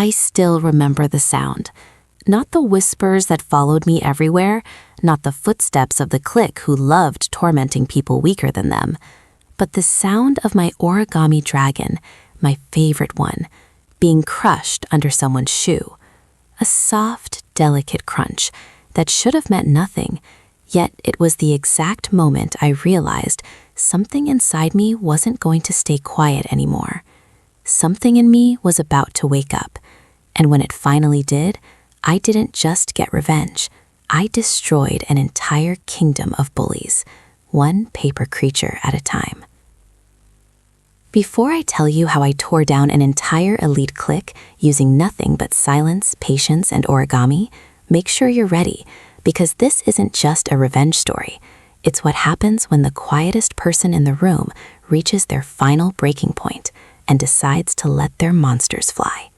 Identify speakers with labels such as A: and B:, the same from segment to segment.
A: I still remember the sound. Not the whispers that followed me everywhere, not the footsteps of the clique who loved tormenting people weaker than them, but the sound of my origami dragon, my favorite one, being crushed under someone's shoe. A soft, delicate crunch that should have meant nothing, yet it was the exact moment I realized something inside me wasn't going to stay quiet anymore. Something in me was about to wake up, and when it finally did, I didn't just get revenge. I destroyed an entire kingdom of bullies, one paper creature at a time. Before I tell you how I tore down an entire elite clique using nothing but silence, patience, and origami, make sure you're ready, because this isn't just a revenge story. It's what happens when the quietest person in the room reaches their final breaking point and decides to let their monsters fly.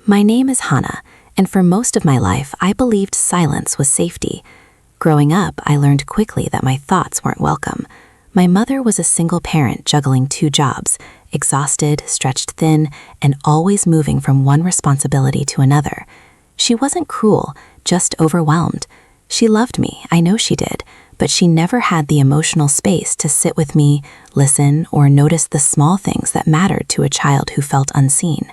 A: My name is Hannah, and for most of my life, I believed silence was safety. Growing up, I learned quickly that my thoughts weren't welcome. My mother was a single parent juggling 2 jobs, exhausted, stretched thin, and always moving from one responsibility to another. She wasn't cruel, just overwhelmed. She loved me, I know she did, but she never had the emotional space to sit with me, listen, or notice the small things that mattered to a child who felt unseen.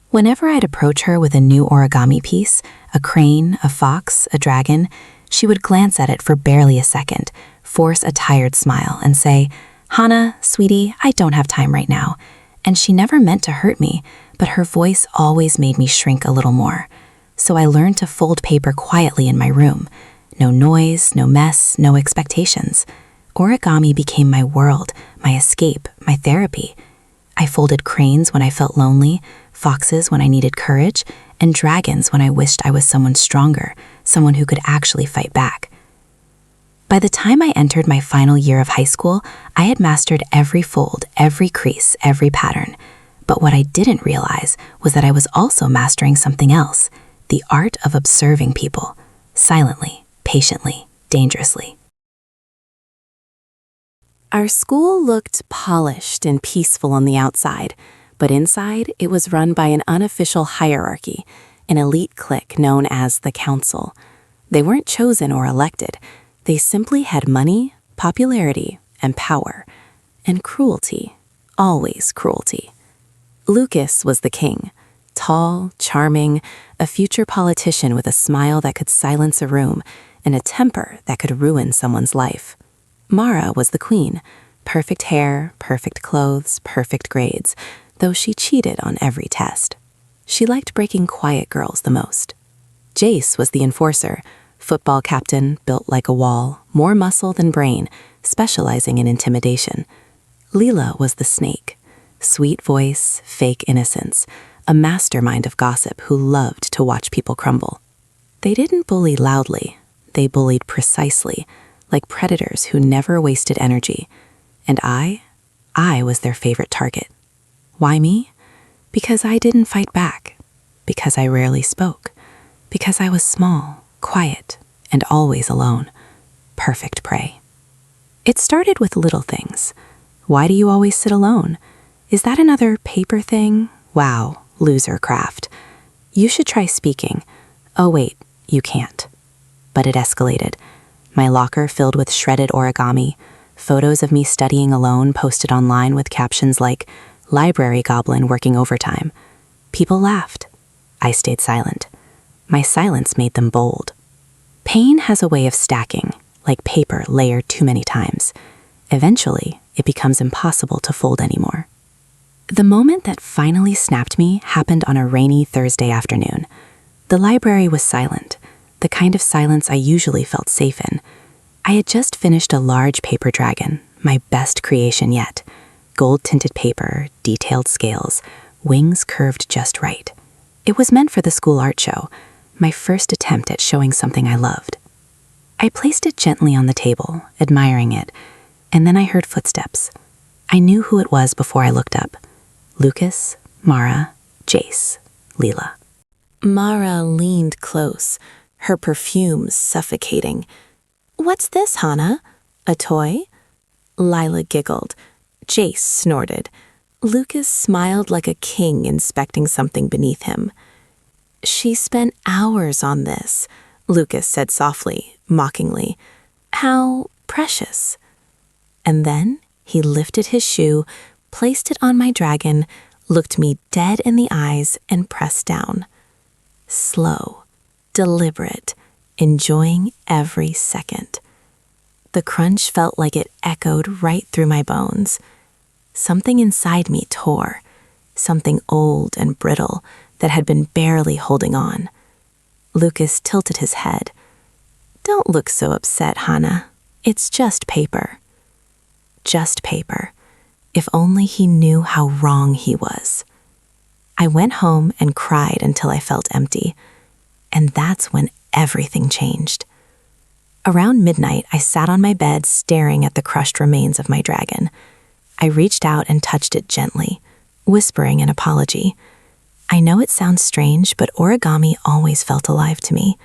A: Whenever I'd approach her with a new origami piece, a crane, a fox, a dragon, she would glance at it for barely a second, force a tired smile, and say, "Hannah, sweetie, I don't have time right now." And she never meant to hurt me, but her voice always made me shrink a little more. So I learned to fold paper quietly in my room. No noise, no mess, no expectations. Origami became my world, my escape, my therapy. I folded cranes when I felt lonely, foxes when I needed courage, and dragons when I wished I was someone stronger, someone who could actually fight back. By the time I entered my final year of high school, I had mastered every fold, every crease, every pattern. But what I didn't realize was that I was also mastering something else, the art of observing people, silently, patiently, dangerously. Our school looked polished and peaceful on the outside, but inside it was run by an unofficial hierarchy, an elite clique known as the Council. They weren't chosen or elected. They simply had money, popularity, and power. And cruelty, always cruelty. Lucas was the king, tall, charming, a future politician with a smile that could silence a room and a temper that could ruin someone's life. Mara was the queen, perfect hair, perfect clothes, perfect grades, though she cheated on every test. She liked breaking quiet girls the most. Jace was the enforcer, football captain, built like a wall, more muscle than brain, specializing in intimidation. Leela was the snake, sweet voice, fake innocence, a mastermind of gossip who loved to watch people crumble. They didn't bully loudly, they bullied precisely, like predators who never wasted energy. And I was their favorite target. Why me? Because I didn't fight back. Because I rarely spoke. Because I was small, quiet, and always alone. Perfect prey. It started with little things. Why do you always sit alone? Is that another paper thing? Wow, loser craft. You should try speaking. Oh wait, you can't. But it escalated. My locker filled with shredded origami, photos of me studying alone posted online with captions like, "Library goblin working overtime." People laughed. I stayed silent. My silence made them bold. Pain has a way of stacking, like paper layered too many times. Eventually, it becomes impossible to fold anymore. The moment that finally snapped me happened on a rainy Thursday afternoon. The library was silent, the kind of silence I usually felt safe in. I had just finished a large paper dragon, my best creation yet. Gold-tinted paper, detailed scales, wings curved just right. It was meant for the school art show, my first attempt at showing something I loved. I placed it gently on the table, admiring it, and then I heard footsteps. I knew who it was before I looked up. Lucas, Mara, Jace, Leela. Mara leaned close, her perfume suffocating. "What's this, Hannah? A toy?" Lila giggled. Jace snorted. Lucas smiled like a king inspecting something beneath him. "She spent hours on this," Lucas said softly, mockingly. "How precious." And then he lifted his shoe, placed it on my dragon, looked me dead in the eyes, and pressed down. Slow, deliberate, enjoying every second. The crunch felt like it echoed right through my bones. Something inside me tore, something old and brittle that had been barely holding on. Lucas tilted his head. "Don't look so upset, Hannah. It's just paper." Just paper. If only he knew how wrong he was. I went home and cried until I felt empty. And that's when everything changed. Around midnight, I sat on my bed staring at the crushed remains of my dragon. I reached out and touched it gently, whispering an apology. I know it sounds strange, but origami always felt alive to me.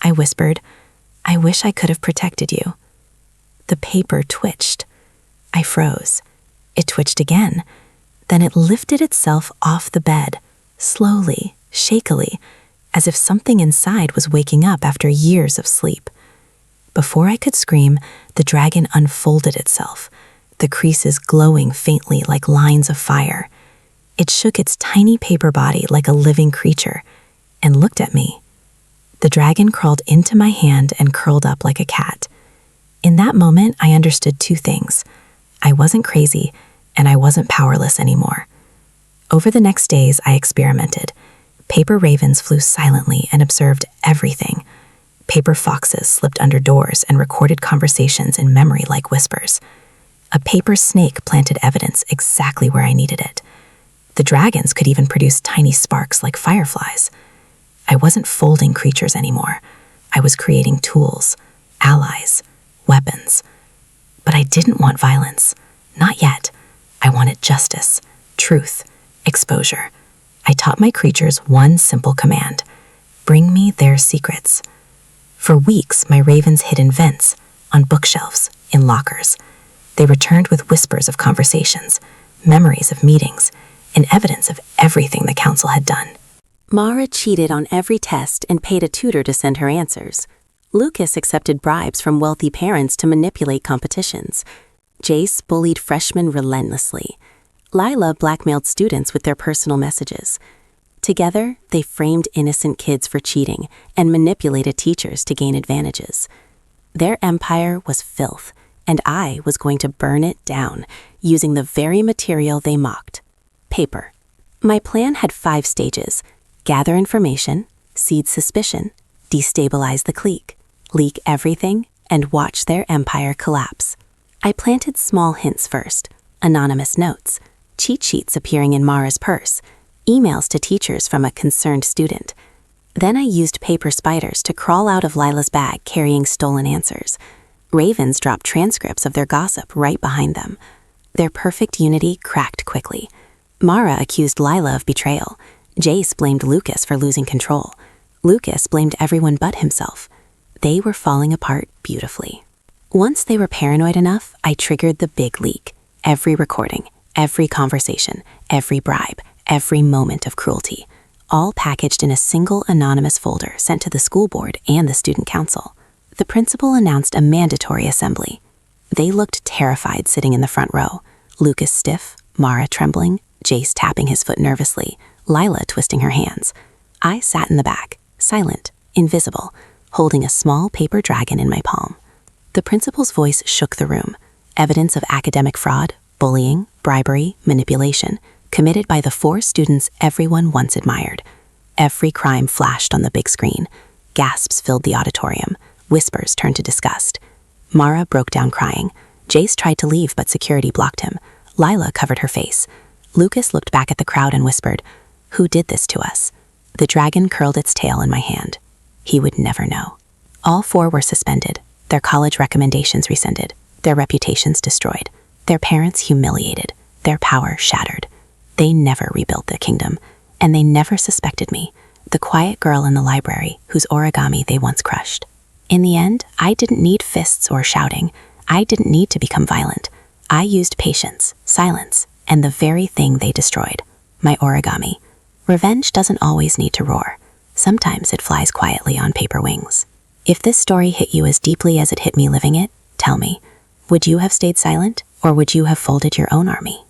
A: I whispered, "I wish I could have protected you." The paper twitched. I froze. It twitched again. Then it lifted itself off the bed, slowly, shakily, as if something inside was waking up after years of sleep. Before I could scream, the dragon unfolded itself, the creases glowing faintly like lines of fire. It shook its tiny paper body like a living creature and looked at me. The dragon crawled into my hand and curled up like a cat. In that moment, I understood two things. I wasn't crazy, and I wasn't powerless anymore. Over the next days, I experimented. Paper ravens flew silently and observed everything. Paper foxes slipped under doors and recorded conversations in memory like whispers. A paper snake planted evidence exactly where I needed it. The dragons could even produce tiny sparks like fireflies. I wasn't folding creatures anymore. I was creating tools, allies, weapons. But I didn't want violence. Not yet. I wanted justice, truth, exposure. I taught my creatures one simple command: bring me their secrets. For weeks, my ravens hid in vents, on bookshelves, in lockers. They returned with whispers of conversations, memories of meetings, and evidence of everything the council had done. Mara cheated on every test and paid a tutor to send her answers. Lucas accepted bribes from wealthy parents to manipulate competitions. Jace bullied freshmen relentlessly. Lila blackmailed students with their personal messages. Together, they framed innocent kids for cheating and manipulated teachers to gain advantages. Their empire was filth, and I was going to burn it down, using the very material they mocked: paper. My plan had 5 stages: gather information, seed suspicion, destabilize the clique, leak everything, and watch their empire collapse. I planted small hints first: anonymous notes, cheat sheets appearing in Mara's purse, emails to teachers from a concerned student. Then I used paper spiders to crawl out of Lila's bag carrying stolen answers. Ravens dropped transcripts of their gossip right behind them. Their perfect unity cracked quickly. Mara accused Lila of betrayal. Jace blamed Lucas for losing control. Lucas blamed everyone but himself. They were falling apart beautifully. Once they were paranoid enough, I triggered the big leak. Every recording, every conversation, every bribe, every moment of cruelty, all packaged in a single anonymous folder sent to the school board and the student council. The principal announced a mandatory assembly. They looked terrified sitting in the front row. Lucas stiff, Mara trembling, Jace tapping his foot nervously, Lila twisting her hands. I sat in the back, silent, invisible, holding a small paper dragon in my palm. The principal's voice shook the room. Evidence of academic fraud, bullying, bribery, manipulation, committed by the 4 students everyone once admired. Every crime flashed on the big screen. Gasps filled the auditorium. Whispers turned to disgust. Mara broke down crying. Jace tried to leave, but security blocked him. Lila covered her face. Lucas looked back at the crowd and whispered, "Who did this to us?" The dragon curled its tail in my hand. He would never know. All 4 were suspended, their college recommendations rescinded, their reputations destroyed, their parents humiliated, their power shattered. They never rebuilt the kingdom, and they never suspected me, the quiet girl in the library whose origami they once crushed. In the end, I didn't need fists or shouting. I didn't need to become violent. I used patience, silence, and the very thing they destroyed, my origami. Revenge doesn't always need to roar. Sometimes it flies quietly on paper wings. If this story hit you as deeply as it hit me living it, tell me, would you have stayed silent, or would you have folded your own army?